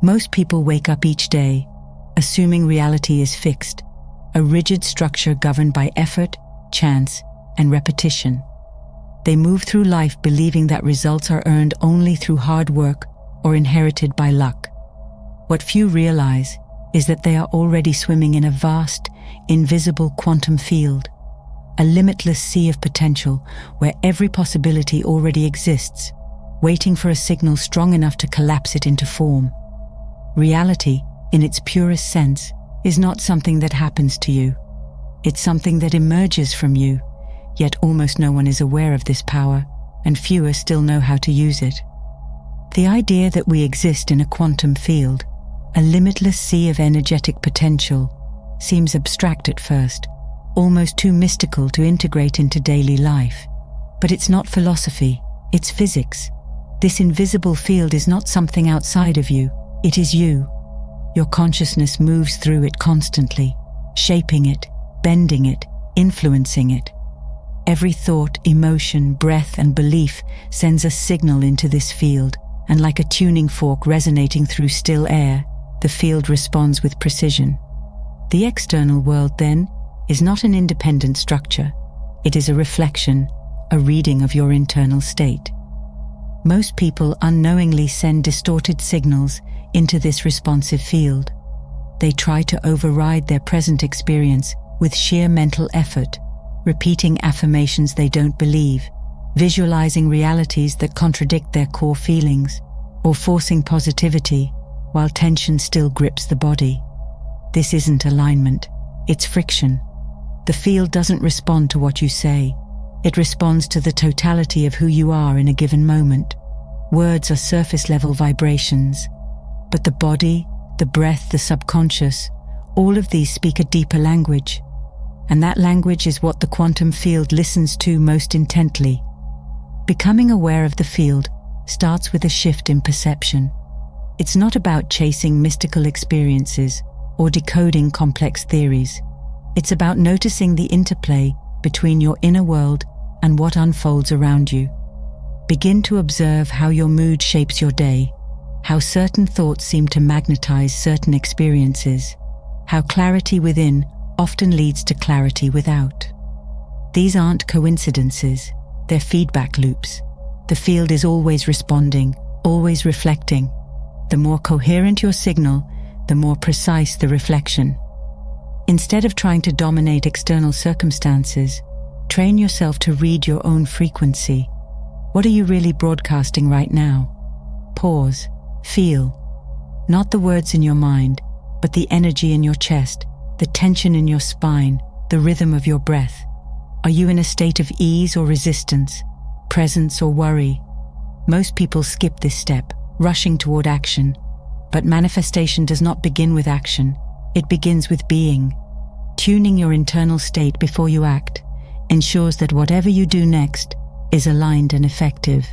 Most people wake up each day assuming reality is fixed, a rigid structure governed by effort, chance, and repetition. They move through life believing that results are earned only through hard work or inherited by luck. What few realize is that they are already swimming in a vast, invisible quantum field, a limitless sea of potential where every possibility already exists, waiting for a signal strong enough to collapse it into form. Reality, in its purest sense, is not something that happens to you. It's something that emerges from you, yet almost no one is aware of this power, and fewer still know how to use it. The idea that we exist in a quantum field, a limitless sea of energetic potential, seems abstract at first, almost too mystical to integrate into daily life. But it's not philosophy, it's physics. This invisible field is not something outside of you, it is you. Your consciousness moves through it constantly, shaping it, bending it, influencing it. Every thought, emotion, breath, and belief sends a signal into this field, and like a tuning fork resonating through still air, the field responds with precision. The external world, then, is not an independent structure. It is a reflection, a reading of your internal state. Most people unknowingly send distorted signals into this responsive field. They try to override their present experience with sheer mental effort, repeating affirmations they don't believe, visualizing realities that contradict their core feelings, or forcing positivity while tension still grips the body. This isn't alignment, it's friction. The field doesn't respond to what you say. It responds to the totality of who you are in a given moment. Words are surface-level vibrations, but the body, the breath, the subconscious, all of these speak a deeper language. And that language is what the quantum field listens to most intently. Becoming aware of the field starts with a shift in perception. It's not about chasing mystical experiences or decoding complex theories. It's about noticing the interplay between your inner world and what unfolds around you. Begin to observe how your mood shapes your day, how certain thoughts seem to magnetize certain experiences, how clarity within often leads to clarity without. These aren't coincidences, they're feedback loops. The field is always responding, always reflecting. The more coherent your signal, the more precise the reflection. Instead of trying to dominate external circumstances, train yourself to read your own frequency. What are you really broadcasting right now? Pause. Feel. Not the words in your mind, but the energy in your chest, the tension in your spine, the rhythm of your breath. Are you in a state of ease or resistance, presence or worry? Most people skip this step, rushing toward action. But manifestation does not begin with action. It begins with being. Tuning your internal state before you act ensures that whatever you do next is aligned and effective.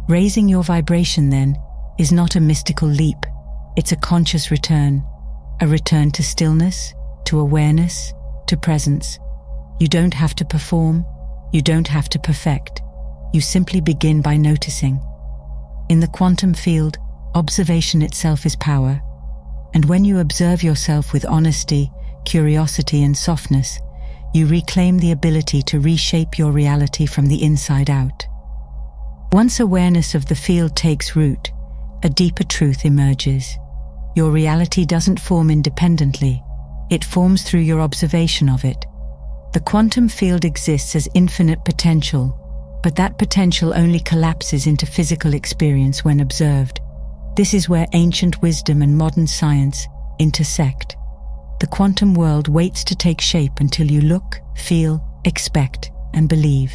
Raising your vibration, then, is not a mystical leap. It's a conscious return, a return to stillness, to awareness, to presence. You don't have to perform, you don't have to perfect. You simply begin by noticing. In the quantum field, observation itself is power. And when you observe yourself with honesty, curiosity, and softness, you reclaim the ability to reshape your reality from the inside out. Once awareness of the field takes root, a deeper truth emerges. Your reality doesn't form independently. It forms through your observation of it. The quantum field exists as infinite potential, but that potential only collapses into physical experience when observed. This is where ancient wisdom and modern science intersect. The quantum world waits to take shape until you look, feel, expect, and believe.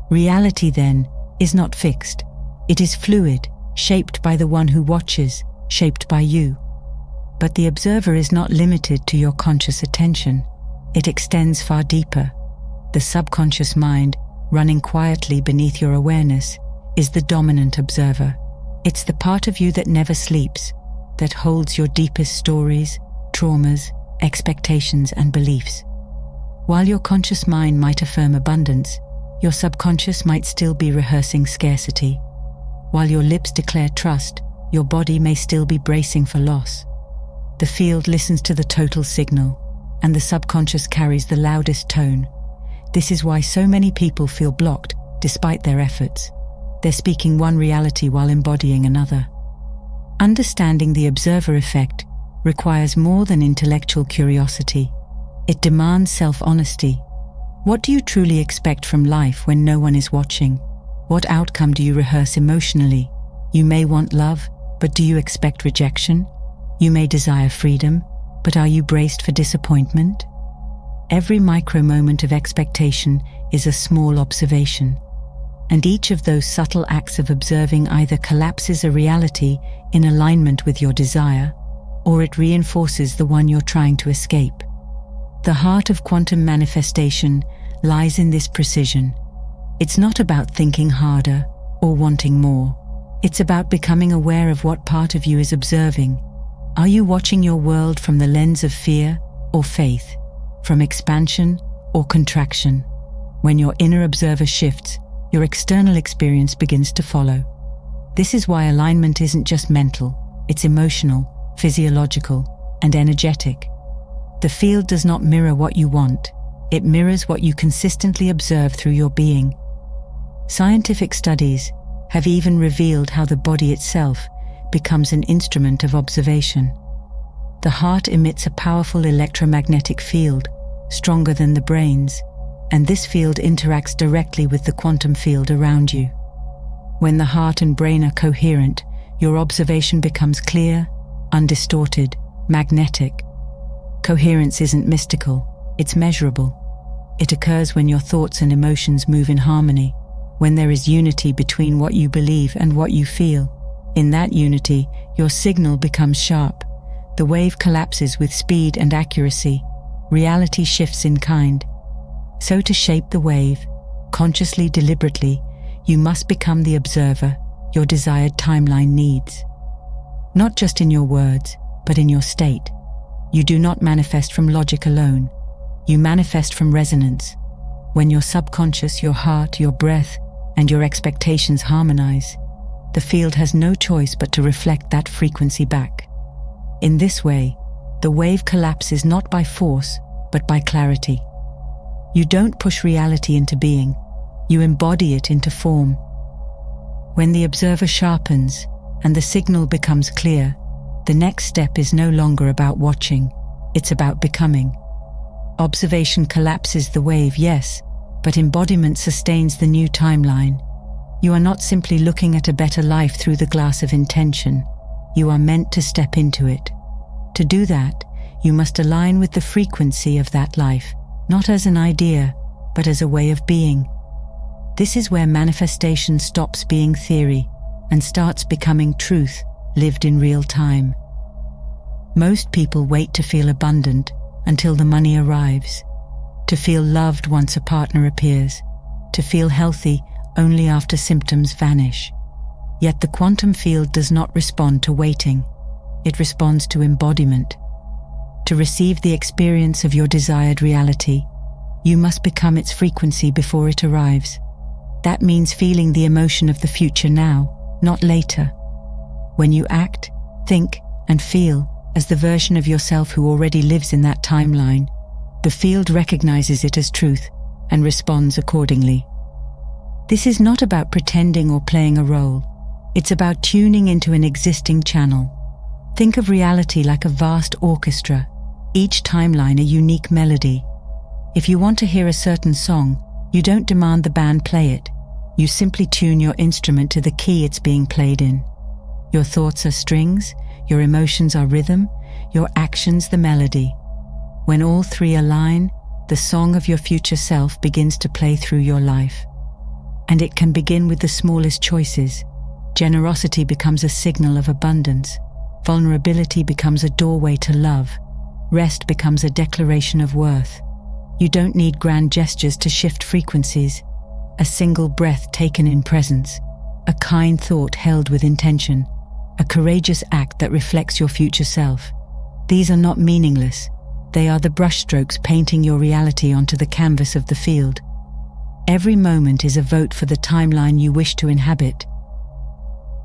Reality, then, is not fixed. It is fluid, shaped by the one who watches, shaped by you. But the observer is not limited to your conscious attention. It extends far deeper. The subconscious mind, running quietly beneath your awareness, is the dominant observer. It's the part of you that never sleeps, that holds your deepest stories, traumas, expectations, and beliefs. While your conscious mind might affirm abundance, your subconscious might still be rehearsing scarcity. While your lips declare trust, your body may still be bracing for loss. The field listens to the total signal, and the subconscious carries the loudest tone. This is why so many people feel blocked despite their efforts. They're speaking one reality while embodying another. Understanding the observer effect requires more than intellectual curiosity. It demands self-honesty. What do you truly expect from life when no one is watching? What outcome do you rehearse emotionally? You may want love, but do you expect rejection? You may desire freedom, but are you braced for disappointment? Every micro moment of expectation is a small observation, and each of those subtle acts of observing either collapses a reality in alignment with your desire, or it reinforces the one you're trying to escape. The heart of quantum manifestation lies in this precision. It's not about thinking harder or wanting more. It's about becoming aware of what part of you is observing. Are you watching your world from the lens of fear or faith, from expansion or contraction? When your inner observer shifts, your external experience begins to follow. This is why alignment isn't just mental, it's emotional, physiological, and energetic. The field does not mirror what you want, it mirrors what you consistently observe through your being. Scientific studies have even revealed how the body itself becomes an instrument of observation. The heart emits a powerful electromagnetic field, stronger than the brain's, and this field interacts directly with the quantum field around you. When the heart and brain are coherent, your observation becomes clear, undistorted, magnetic. Coherence isn't mystical, it's measurable. It occurs when your thoughts and emotions move in harmony, when there is unity between what you believe and what you feel. In that unity, your signal becomes sharp. The wave collapses with speed and accuracy. Reality shifts in kind. So to shape the wave, consciously, deliberately, you must become the observer your desired timeline needs. Not just in your words, but in your state. You do not manifest from logic alone. You manifest from resonance. When your subconscious, your heart, your breath, and your expectations harmonize, the field has no choice but to reflect that frequency back. In this way, the wave collapses not by force, but by clarity. You don't push reality into being, you embody it into form. When the observer sharpens and the signal becomes clear, the next step is no longer about watching, it's about becoming. Observation collapses the wave, yes, but embodiment sustains the new timeline. You are not simply looking at a better life through the glass of intention. You are meant to step into it. To do that, you must align with the frequency of that life, not as an idea, but as a way of being. This is where manifestation stops being theory and starts becoming truth lived in real time. Most people wait to feel abundant until the money arrives, to feel loved once a partner appears, to feel healthy only after symptoms vanish. Yet the quantum field does not respond to waiting, it responds to embodiment. To receive the experience of your desired reality, you must become its frequency before it arrives. That means feeling the emotion of the future now, not later. When you act, think, and feel as the version of yourself who already lives in that timeline, the field recognizes it as truth and responds accordingly. This is not about pretending or playing a role. It's about tuning into an existing channel. Think of reality like a vast orchestra, each timeline a unique melody. If you want to hear a certain song, you don't demand the band play it. You simply tune your instrument to the key it's being played in. Your thoughts are strings, your emotions are rhythm, your actions the melody. When all three align, the song of your future self begins to play through your life. And it can begin with the smallest choices. Generosity becomes a signal of abundance. Vulnerability becomes a doorway to love. Rest becomes a declaration of worth. You don't need grand gestures to shift frequencies. A single breath taken in presence, a kind thought held with intention, a courageous act that reflects your future self. These are not meaningless. They are the brushstrokes painting your reality onto the canvas of the field. Every moment is a vote for the timeline you wish to inhabit.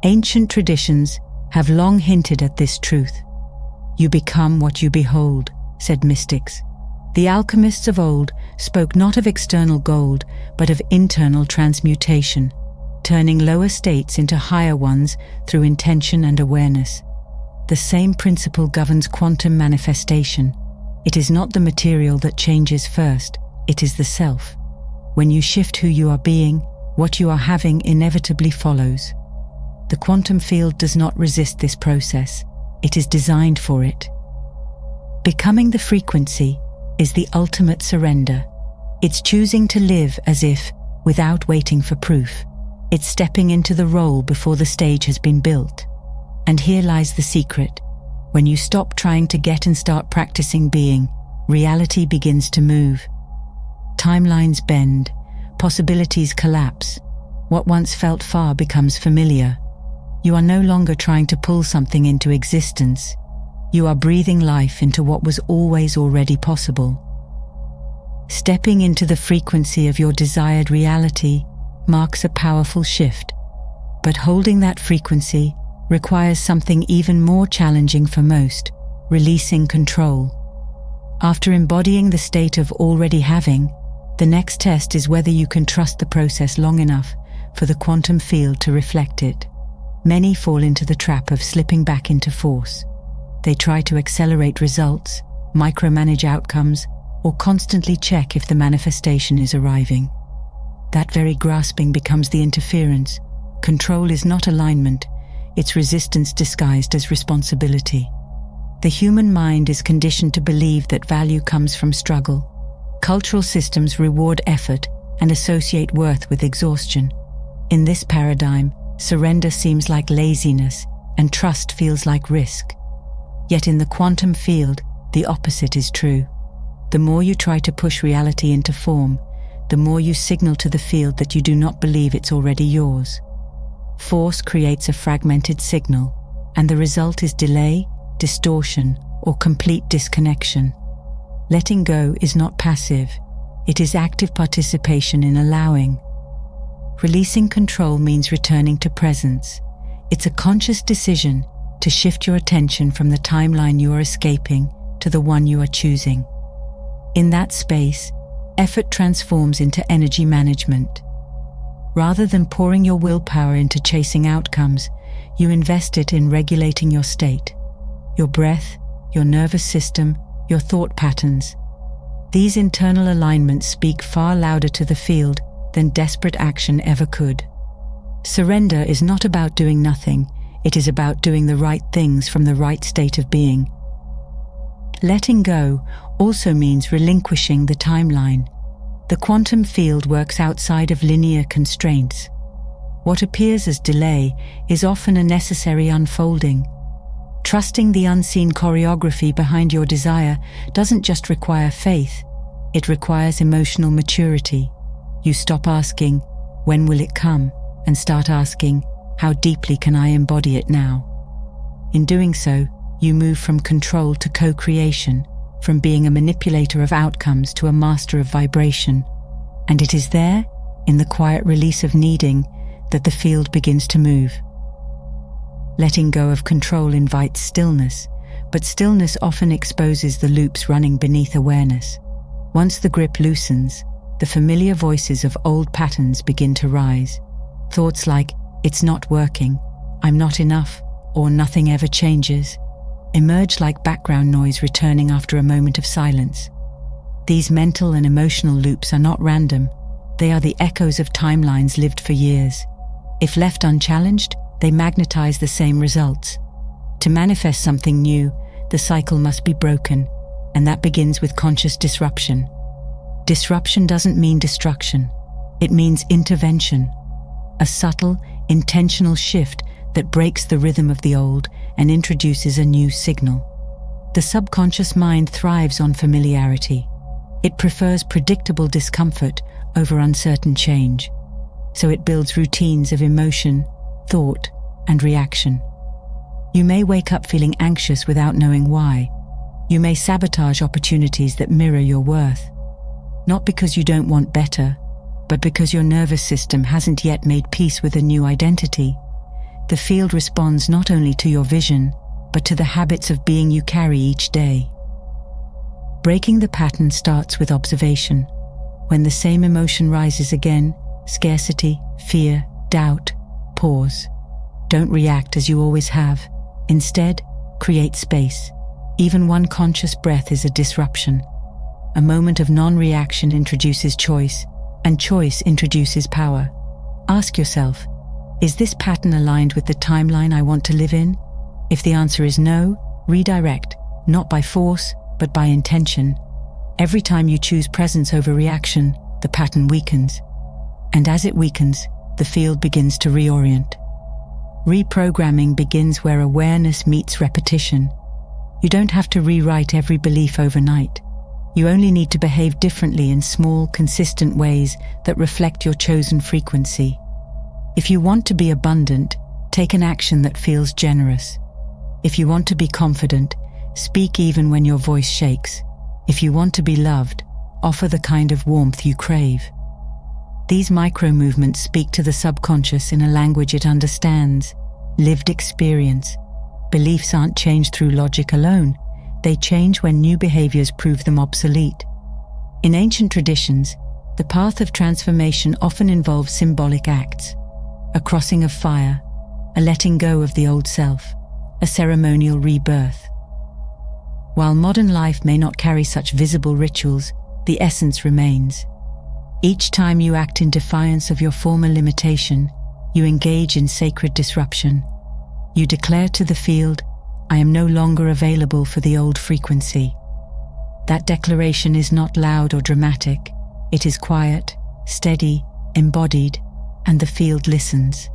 Ancient traditions have long hinted at this truth. You become what you behold, said mystics. The alchemists of old spoke not of external gold, but of internal transmutation, turning lower states into higher ones through intention and awareness. The same principle governs quantum manifestation. It is not the material that changes first, it is the self. When you shift who you are being, what you are having inevitably follows. The quantum field does not resist this process, it is designed for it. Becoming the frequency is the ultimate surrender. It's choosing to live as if, without waiting for proof. It's stepping into the role before the stage has been built. And here lies the secret. When you stop trying to get and start practicing being, reality begins to move. Timelines bend, possibilities collapse. What once felt far becomes familiar. You are no longer trying to pull something into existence. You are breathing life into what was always already possible. Stepping into the frequency of your desired reality marks a powerful shift, but holding that frequency requires something even more challenging for most: releasing control. After embodying the state of already having, the next test is whether you can trust the process long enough for the quantum field to reflect it. Many fall into the trap of slipping back into force. They try to accelerate results, micromanage outcomes, or constantly check if the manifestation is arriving. That very grasping becomes the interference. Control is not alignment, it's resistance disguised as responsibility. The human mind is conditioned to believe that value comes from struggle. Cultural systems reward effort and associate worth with exhaustion. In this paradigm, surrender seems like laziness and trust feels like risk. Yet in the quantum field, the opposite is true. The more you try to push reality into form, the more you signal to the field that you do not believe it's already yours. Force creates a fragmented signal, and the result is delay, distortion, or complete disconnection. Letting go is not passive, it is active participation in allowing. Releasing control means returning to presence. It's a conscious decision to shift your attention from the timeline you are escaping to the one you are choosing. In that space, effort transforms into energy management. Rather than pouring your willpower into chasing outcomes, you invest it in regulating your state, your breath, your nervous system, your thought patterns. These internal alignments speak far louder to the field than desperate action ever could. Surrender is not about doing nothing, it is about doing the right things from the right state of being. Letting go also means relinquishing the timeline. The quantum field works outside of linear constraints. What appears as delay is often a necessary unfolding. Trusting the unseen choreography behind your desire doesn't just require faith, it requires emotional maturity. You stop asking, "When will it come?" and start asking, "How deeply can I embody it now?" In doing so, you move from control to co-creation, from being a manipulator of outcomes to a master of vibration. And it is there, in the quiet release of needing, that the field begins to move. Letting go of control invites stillness, but stillness often exposes the loops running beneath awareness. Once the grip loosens, the familiar voices of old patterns begin to rise. Thoughts like, "It's not working," "I'm not enough," or "nothing ever changes," emerge like background noise returning after a moment of silence. These mental and emotional loops are not random. They are the echoes of timelines lived for years. If left unchallenged, they magnetize the same results. To manifest something new, the cycle must be broken, and that begins with conscious disruption. Disruption doesn't mean destruction. It means intervention. A subtle, intentional shift that breaks the rhythm of the old and introduces a new signal. The subconscious mind thrives on familiarity. It prefers predictable discomfort over uncertain change. So it builds routines of emotion, thought, and reaction. You may wake up feeling anxious without knowing why. You may sabotage opportunities that mirror your worth. Not because you don't want better, but because your nervous system hasn't yet made peace with a new identity. the field responds not only to your vision, but to the habits of being you carry each day. Breaking the pattern starts with observation. When the same emotion rises again, scarcity, fear, doubt, pause. Don't react as you always have. Instead, create space. Even one conscious breath is a disruption. A moment of non-reaction introduces choice, and choice introduces power. Ask yourself, is this pattern aligned with the timeline I want to live in? If the answer is no, redirect, not by force, but by intention. Every time you choose presence over reaction, the pattern weakens. And as it weakens, the field begins to reorient. Reprogramming begins where awareness meets repetition. You don't have to rewrite every belief overnight. You only need to behave differently in small, consistent ways that reflect your chosen frequency. If you want to be abundant, take an action that feels generous. If you want to be confident, speak even when your voice shakes. If you want to be loved, offer the kind of warmth you crave. These micro-movements speak to the subconscious in a language it understands, lived experience. Beliefs aren't changed through logic alone. They change when new behaviors prove them obsolete. In ancient traditions, the path of transformation often involves symbolic acts: a crossing of fire, a letting go of the old self, a ceremonial rebirth. While modern life may not carry such visible rituals, the essence remains. Each time you act in defiance of your former limitation, you engage in sacred disruption. You declare to the field, I am no longer available for the old frequency. That declaration is not loud or dramatic. It is quiet, steady, embodied, and the field listens.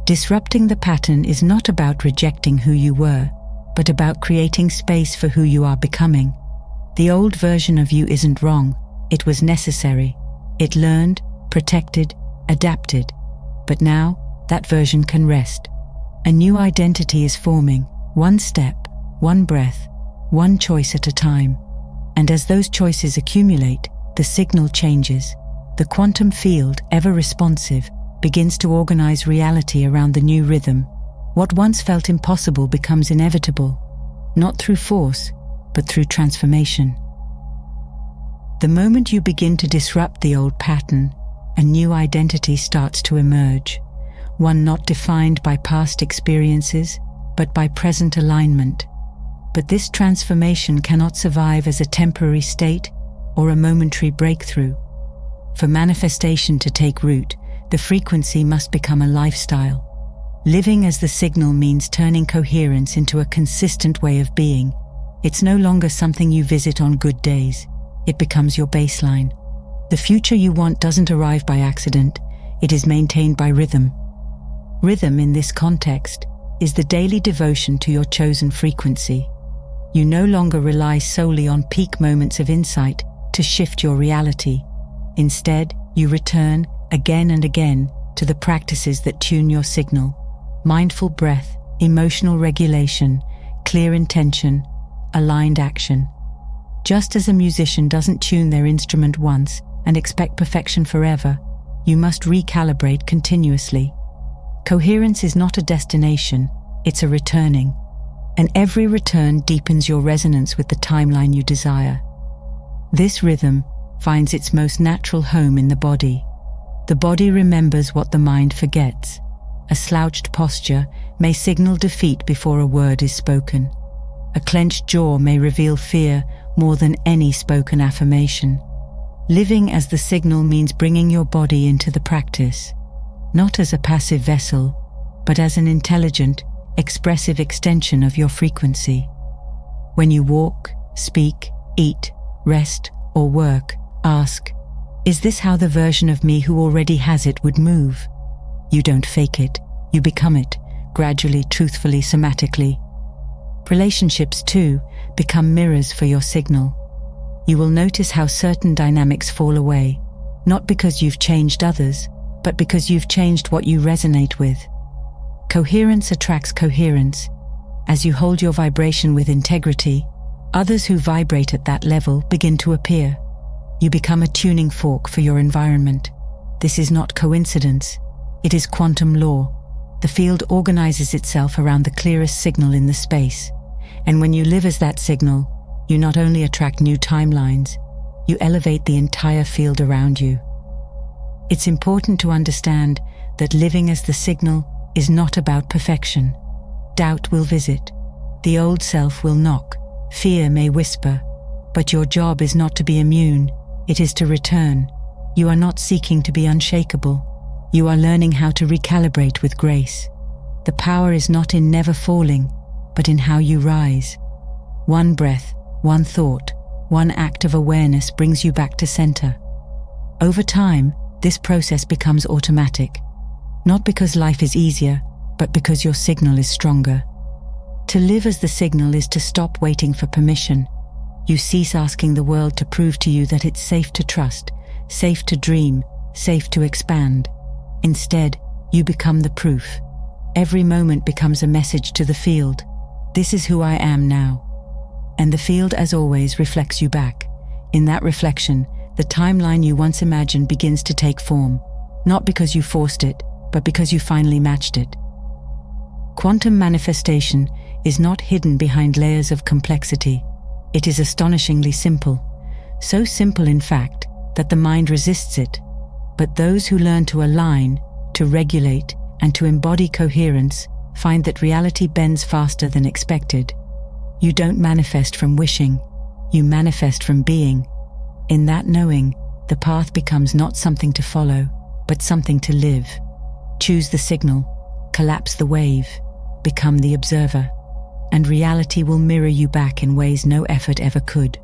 Disrupting the pattern is not about rejecting who you were, but about creating space for who you are becoming. The old version of you isn't wrong. It was necessary. It learned, protected, adapted. But now, that version can rest. A new identity is forming, one step, one breath, one choice at a time. And as those choices accumulate, the signal changes. The quantum field, ever responsive, begins to organize reality around the new rhythm. What once felt impossible becomes inevitable, not through force, but through transformation. The moment you begin to disrupt the old pattern, a new identity starts to emerge, one not defined by past experiences, but by present alignment. But this transformation cannot survive as a temporary state or a momentary breakthrough. For manifestation to take root, the frequency must become a lifestyle. Living as the signal means turning coherence into a consistent way of being. It's no longer something you visit on good days. It becomes your baseline. The future you want doesn't arrive by accident. It is maintained by rhythm. Rhythm in this context is the daily devotion to your chosen frequency. You no longer rely solely on peak moments of insight to shift your reality. Instead, you return again and again to the practices that tune your signal: mindful breath, emotional regulation, clear intention, aligned action. Just as a musician doesn't tune their instrument once and expect perfection forever, you must recalibrate continuously. Coherence is not a destination, it's a returning. And every return deepens your resonance with the timeline you desire. This rhythm finds its most natural home in the body. The body remembers what the mind forgets. A slouched posture may signal defeat before a word is spoken. A clenched jaw may reveal fear more than any spoken affirmation. Living as the signal means bringing your body into the practice, not as a passive vessel, but as an intelligent, expressive extension of your frequency. When you walk, speak, eat, rest, or work, ask, is this how the version of me who already has it would move? You don't fake it, you become it, gradually, truthfully, somatically. Relationships, too, become mirrors for your signal. You will notice how certain dynamics fall away, not because you've changed others, but because you've changed what you resonate with. Coherence attracts coherence. As you hold your vibration with integrity, others who vibrate at that level begin to appear. You become a tuning fork for your environment. This is not coincidence. It is quantum law. The field organizes itself around the clearest signal in the space. And when you live as that signal, you not only attract new timelines, you elevate the entire field around you. It's important to understand that living as the signal is not about perfection. Doubt will visit. The old self will knock. Fear may whisper. But your job is not to be immune. It is to return. You are not seeking to be unshakable. You are learning how to recalibrate with grace. The power is not in never falling, but in how you rise. One breath, one thought, one act of awareness brings you back to center. Over time, this process becomes automatic. Not because life is easier, but because your signal is stronger. To live as the signal is to stop waiting for permission. You cease asking the world to prove to you that it's safe to trust, safe to dream, safe to expand. Instead, you become the proof. Every moment becomes a message to the field. This is who I am now. And the field, as always, reflects you back. In that reflection, the timeline you once imagined begins to take form, not because you forced it, but because you finally matched it. Quantum manifestation is not hidden behind layers of complexity. It is astonishingly simple. So simple, in fact, that the mind resists it. But those who learn to align, to regulate, and to embody coherence find that reality bends faster than expected. You don't manifest from wishing, you manifest from being. In that knowing, the path becomes not something to follow, but something to live. Choose the signal, collapse the wave, become the observer, and reality will mirror you back in ways no effort ever could.